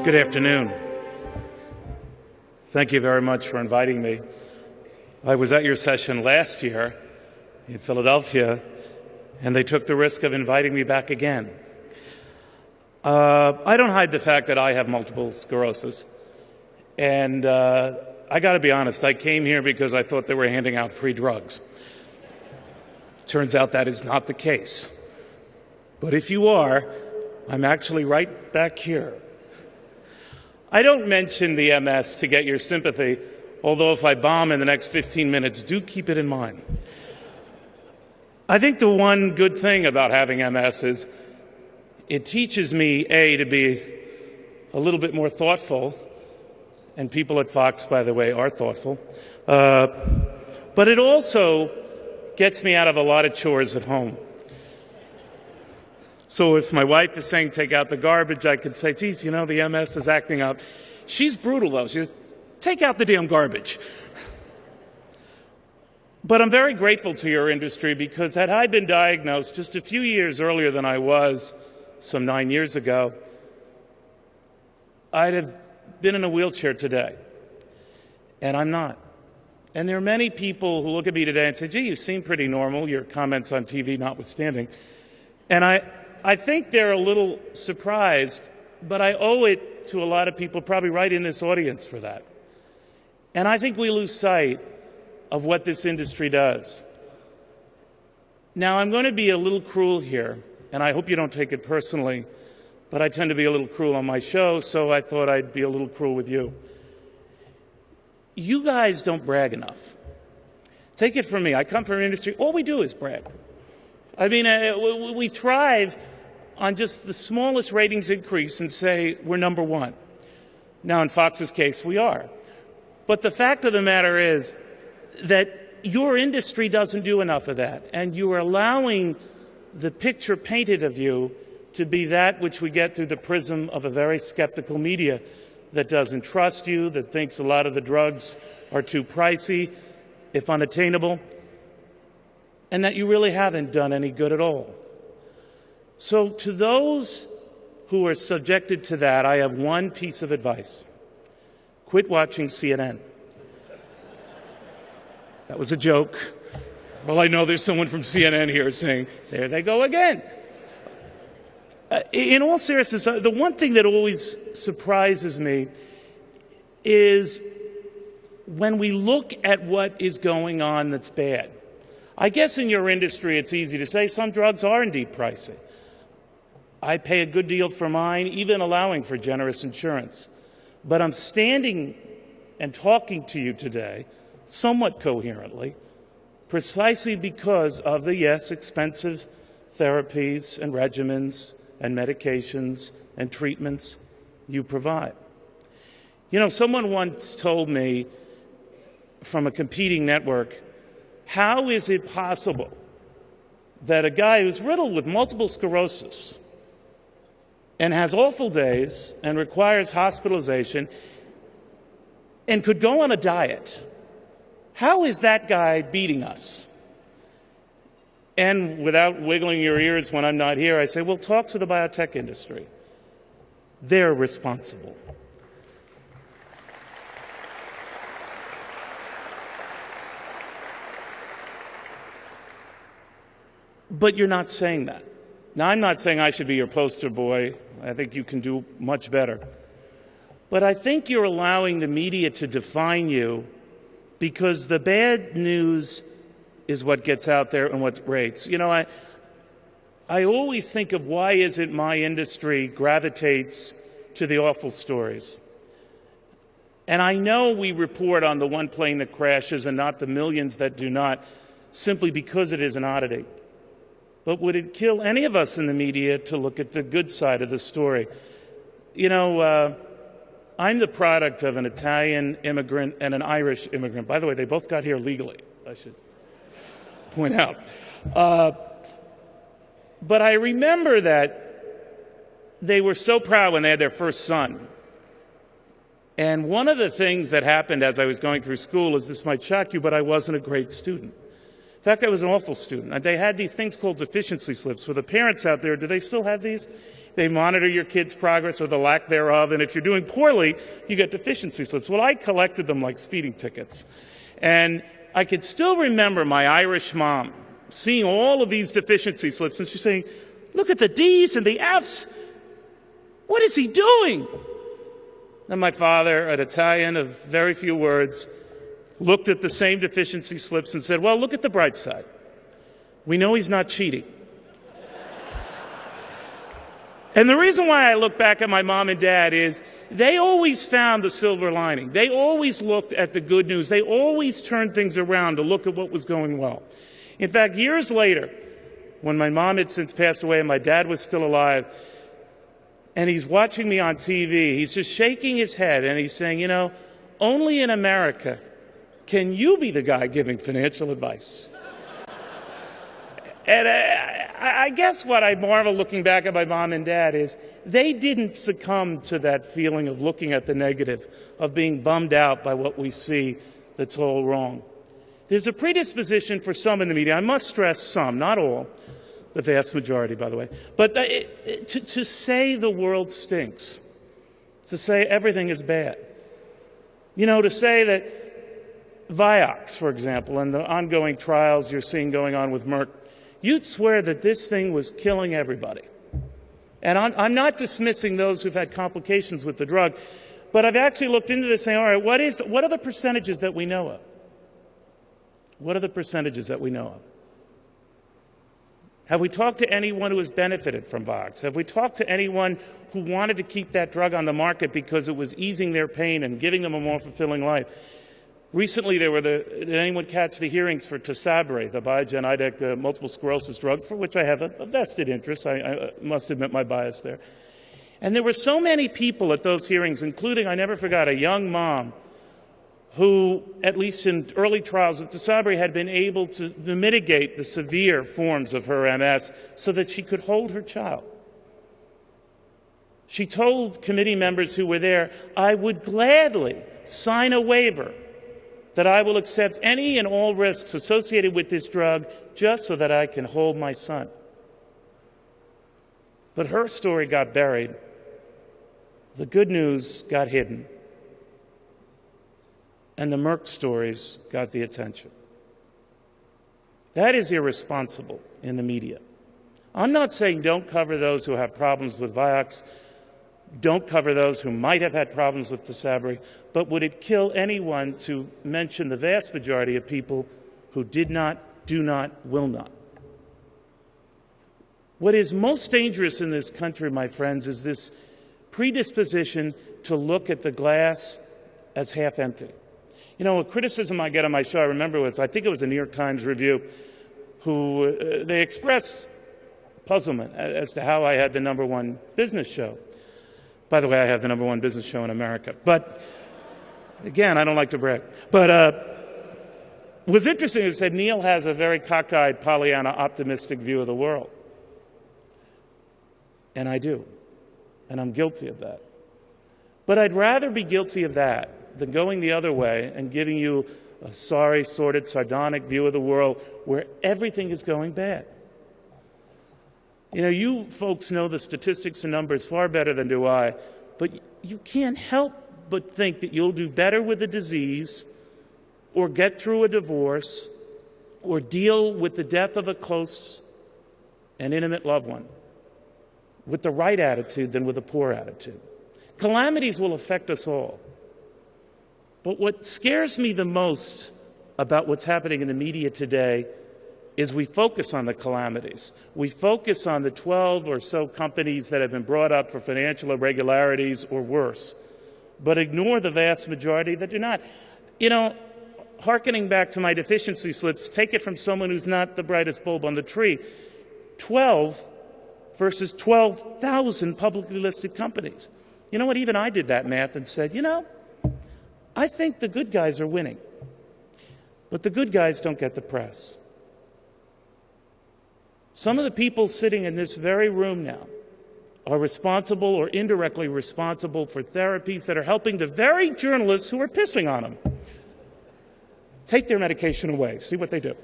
Good afternoon. Thank you very much for inviting me. I was at your session last year in Philadelphia, and they took the risk of inviting me back again. I don't hide the fact that I have multiple sclerosis, and I got to be honest, I came here because I thought they were handing out free drugs. Turns out that is not the case. But if you are, I'm actually right back here. I don't mention the MS to get your sympathy, although if I bomb in the next 15 minutes, do keep it in mind. I think the one good thing about having MS is it teaches me, A, to be a little bit more thoughtful, and people at Fox, by the way, are thoughtful, but it also gets me out of a lot of chores at home. So if my wife is saying take out the garbage, I could say, geez, you know, the MS is acting up. She's brutal, though. She says, take out the damn garbage. But I'm very grateful to your industry because had I been diagnosed just a few years earlier than I was, some 9 years ago, I'd have been in a wheelchair today. And I'm not. And there are many people who look at me today and say, gee, you seem pretty normal, your comments on TV notwithstanding. And I think they're a little surprised, but I owe it to a lot of people probably right in this audience for that. And I think we lose sight of what this industry does. Now, I'm going to be a little cruel here, and I hope you don't take it personally, but I tend to be a little cruel on my show, so I thought I'd be a little cruel with you. You guys don't brag enough. Take it from me. I come from an industry, all we do is brag. I mean, we thrive on just the smallest ratings increase and say we're number one. Now, in Fox's case, we are. But the fact of the matter is that your industry doesn't do enough of that, and you are allowing the picture painted of you to be that which we get through the prism of a very skeptical media that doesn't trust you, that thinks a lot of the drugs are too pricey, if unattainable, and that you really haven't done any good at all. So to those who are subjected to that, I have one piece of advice. Quit watching CNN. That was a joke. Well, I know there's someone from CNN here saying, there they go again. In all seriousness, the one thing that always surprises me is when we look at what is going on that's bad. I guess in your industry it's easy to say some drugs are indeed pricey. I pay a good deal for mine, even allowing for generous insurance. But I'm standing and talking to you today somewhat coherently, precisely because of the, yes, expensive therapies and regimens and medications and treatments you provide. You know, someone once told me from a competing network, how is it possible that a guy who's riddled with multiple sclerosis and has awful days and requires hospitalization and could go on a diet, how is that guy beating us? And without wiggling your ears when I'm not here, I say, well, talk to the biotech industry. They're responsible. But you're not saying that. Now, I'm not saying I should be your poster boy. I think you can do much better. But I think you're allowing the media to define you because the bad news is what gets out there and what rates. You know, I always think of why is it my industry gravitates to the awful stories. And I know we report on the one plane that crashes and not the millions that do not, simply because it is an oddity. But would it kill any of us in the media to look at the good side of the story? You know, I'm the product of an Italian immigrant and an Irish immigrant. By the way, they both got here legally, I should point out. But I remember that they were so proud when they had their first son. And one of the things that happened as I was going through school is, this might shock you, but I wasn't a great student. In fact, I was an awful student. They had these things called deficiency slips. For the parents out there, do they still have these? They monitor your kid's progress or the lack thereof, and if you're doing poorly, you get deficiency slips. Well, I collected them like speeding tickets. And I could still remember my Irish mom seeing all of these deficiency slips, and she's saying, look at the D's and the F's. What is he doing? And my father, an Italian of very few words, looked at the same deficiency slips and said, well, look at the bright side. We know he's not cheating. And the reason why I look back at my mom and dad is they always found the silver lining. They always looked at the good news. They always turned things around to look at what was going well. In fact, years later, when my mom had since passed away and my dad was still alive, and he's watching me on TV, he's just shaking his head and he's saying, you know, only in America can you be the guy giving financial advice. And I guess what I marvel looking back at my mom and dad is they didn't succumb to that feeling of looking at the negative, of being bummed out by what we see that's all wrong. There's a predisposition for some in the media, I must stress some, not all, the vast majority, by the way, but to say the world stinks, to say everything is bad. You know, to say that Vioxx, for example, and the ongoing trials you're seeing going on with Merck, you'd swear that this thing was killing everybody. And I'm not dismissing those who've had complications with the drug, but I've actually looked into this saying, all right, what are the percentages that we know of? What are the percentages that we know of? Have we talked to anyone who has benefited from Vioxx? Have we talked to anyone who wanted to keep that drug on the market because it was easing their pain and giving them a more fulfilling life? Recently, did anyone catch the hearings for Tysabri, the Biogen IDEC multiple sclerosis drug, for which I have a vested interest. I must admit my bias there. And there were so many people at those hearings, including, I never forgot, a young mom who, at least in early trials of Tysabri, had been able to mitigate the severe forms of her MS so that she could hold her child. She told committee members who were there, I would gladly sign a waiver that I will accept any and all risks associated with this drug just so that I can hold my son. But her story got buried. The good news got hidden. And the Merck stories got the attention. That is irresponsible in the media. I'm not saying don't cover those who have problems with Vioxx, don't cover those who might have had problems with Tysabri, but would it kill anyone to mention the vast majority of people who did not, do not, will not? What is most dangerous in this country, my friends, is this predisposition to look at the glass as half empty. You know, a criticism I get on my show, I remember I think it was a New York Times review, who they expressed puzzlement as to how I had the #1 business show. By the way, I have the #1 business show in America. But again, I don't like to brag. But what's interesting is that Neil has a very cockeyed, Pollyanna, optimistic view of the world. And I do. And I'm guilty of that. But I'd rather be guilty of that than going the other way and giving you a sorry, sordid, sardonic view of the world where everything is going bad. You know, you folks know the statistics and numbers far better than do I, but you can't help but think that you'll do better with a disease or get through a divorce or deal with the death of a close and intimate loved one with the right attitude than with a poor attitude. Calamities will affect us all. But what scares me the most about what's happening in the media today is we focus on the calamities. We focus on the 12 or so companies that have been brought up for financial irregularities or worse, but ignore the vast majority that do not. You know, hearkening back to my deficiency slips, take it from someone who's not the brightest bulb on the tree. 12 versus 12,000 publicly listed companies. You know what? Even I did that math and said, you know, I think the good guys are winning. But the good guys don't get the press. Some of the people sitting in this very room now are responsible or indirectly responsible for therapies that are helping the very journalists who are pissing on them. Take their medication away. See what they do.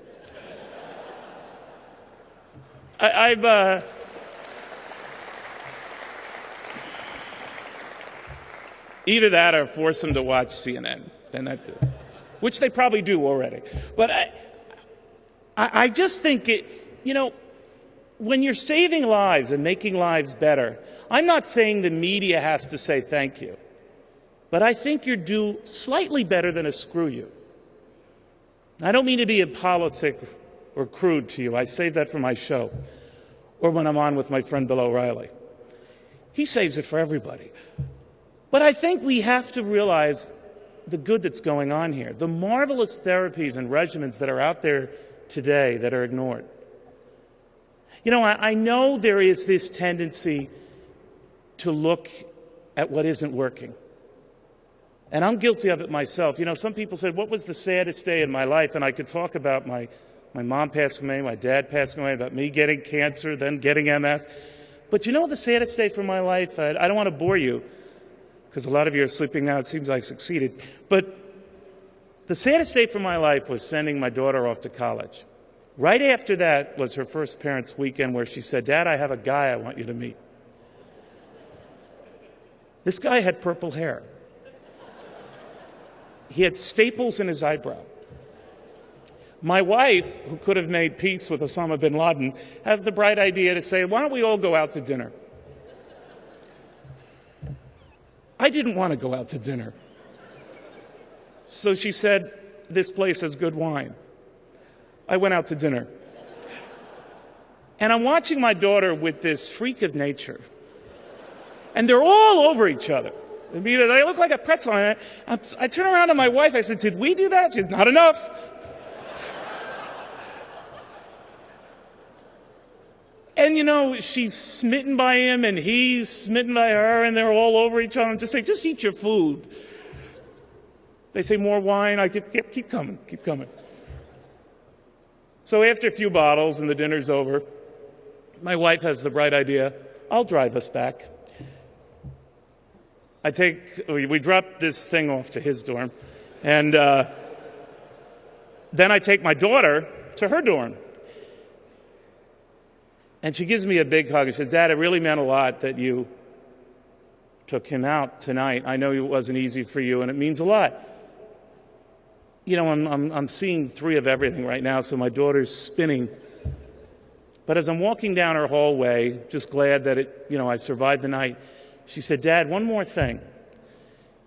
Either that or force them to watch CNN, which they probably do already. But I just think when you're saving lives and making lives better, I'm not saying the media has to say thank you, but I think you're due slightly better than a screw you. I don't mean to be apolitic or crude to you. I save that for my show or when I'm on with my friend Bill O'Reilly. He saves it for everybody. But I think we have to realize the good that's going on here, the marvelous therapies and regimens that are out there today that are ignored. I know there is this tendency to look at what isn't working. And I'm guilty of it myself. Some people said, what was the saddest day in my life? And I could talk about my mom passing away, my dad passing away, about me getting cancer, then getting MS. But the saddest day for my life, I don't want to bore you, because a lot of you are sleeping now. It seems I've succeeded. But the saddest day for my life was sending my daughter off to college. Right after that was her first parents' weekend where she said, Dad, I have a guy I want you to meet. This guy had purple hair. He had staples in his eyebrow. My wife, who could have made peace with Osama bin Laden, has the bright idea to say, why don't we all go out to dinner? I didn't want to go out to dinner. So she said, this place has good wine. I went out to dinner. And I'm watching my daughter with this freak of nature. And they're all over each other. They look like a pretzel. I turn around to my wife. I said, did we do that? She said, not enough. And, she's smitten by him, and he's smitten by her, and they're all over each other. I'm just saying, just eat your food. They say, more wine. I keep coming, keep coming. So after a few bottles and the dinner's over, my wife has the bright idea, I'll drive us back. We drop this thing off to his dorm, and then I take my daughter to her dorm. And she gives me a big hug and says, Dad, it really meant a lot that you took him out tonight. I know it wasn't easy for you, and it means a lot. I'm seeing 3 of everything right now, so my daughter's spinning. But as I'm walking down her hallway, just glad that I survived the night, she said, Dad, one more thing.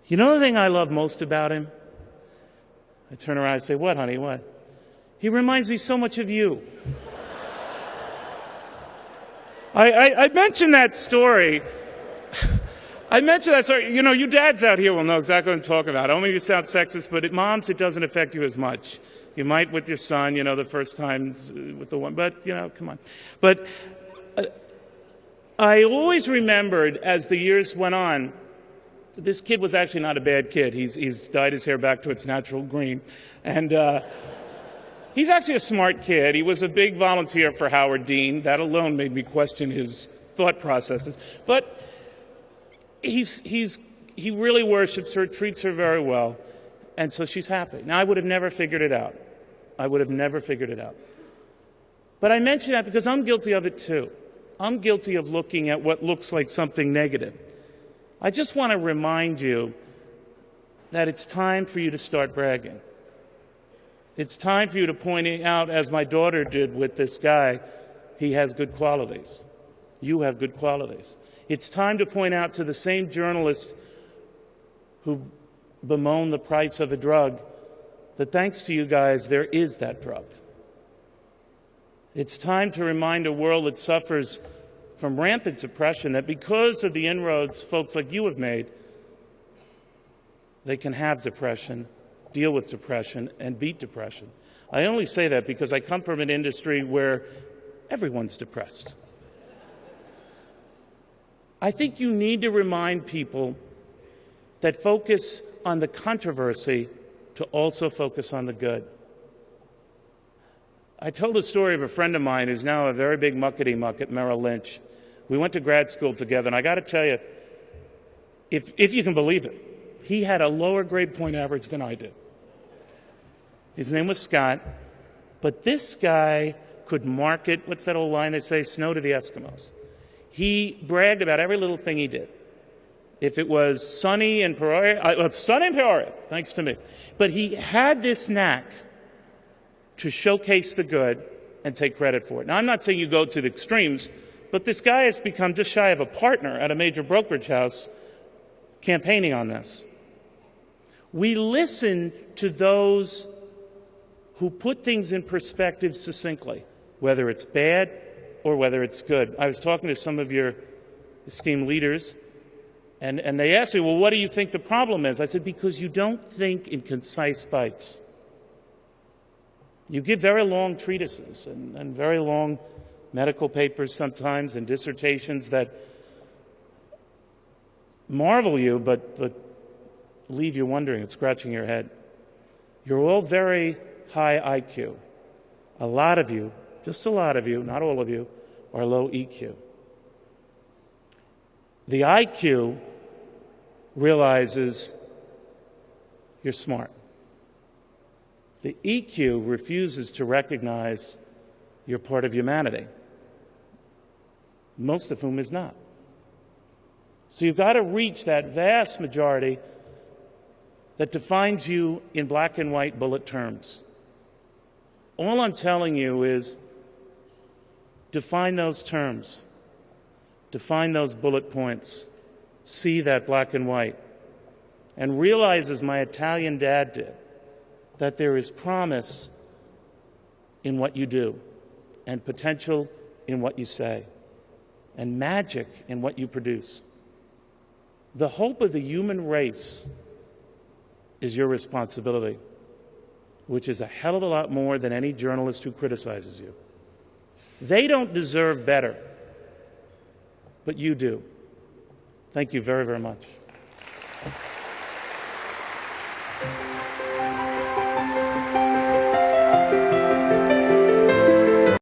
The thing I love most about him? I turn around and say, what, honey, what? He reminds me so much of you. I mentioned that story. You dads out here will know exactly what I'm talking about. I don't mean to sound sexist, but moms, it doesn't affect you as much. You might with your son, the first time with the one, but, come on. But I always remembered as the years went on, this kid was actually not a bad kid. He's dyed his hair back to its natural green. And he's actually a smart kid. He was a big volunteer for Howard Dean. That alone made me question his thought processes. But he really worships her, treats her very well, and so she's happy. Now, I would have never figured it out. But I mention that because I'm guilty of it too. I'm guilty of looking at what looks like something negative. I just want to remind you that it's time for you to start bragging. It's time for you to point out, as my daughter did with this guy, he has good qualities. You have good qualities. It's time to point out to the same journalist who bemoaned the price of a drug that thanks to you guys, there is that drug. It's time to remind a world that suffers from rampant depression that because of the inroads folks like you have made, they can have depression, deal with depression, and beat depression. I only say that because I come from an industry where everyone's depressed. I think you need to remind people that focus on the controversy to also focus on the good. I told a story of a friend of mine who's now a very big muckety-muck at Merrill Lynch. We went to grad school together, and I got to tell you, if you can believe it, he had a lower grade point average than I did. His name was Scott, but this guy could market, what's that old line they say, snow to the Eskimos. He bragged about every little thing he did. if it was sunny in Peoria, well, it's sunny in Peoria, thanks to me. But he had this knack to showcase the good and take credit for it. Now, I'm not saying you go to the extremes, but this guy has become just shy of a partner at a major brokerage house campaigning on this. We listen to those who put things in perspective succinctly, whether it's bad or whether it's good. I was talking to some of your esteemed leaders, and they asked me, well, what do you think the problem is? I said, because you don't think in concise bites. You give very long treatises and very long medical papers sometimes and dissertations that marvel you, but leave you wondering and scratching your head. You're all very high IQ. A lot of you, just a lot of you, not all of you, are low EQ. The IQ realizes you're smart. The EQ refuses to recognize you're part of humanity, most of whom is not. So you've got to reach that vast majority that defines you in black and white bullet terms. All I'm telling you is define those terms, define those bullet points, see that black and white, and realize, as my Italian dad did, that there is promise in what you do, and potential in what you say, and magic in what you produce. The hope of the human race is your responsibility, which is a hell of a lot more than any journalist who criticizes you. They don't deserve better, but you do. Thank you very, very much.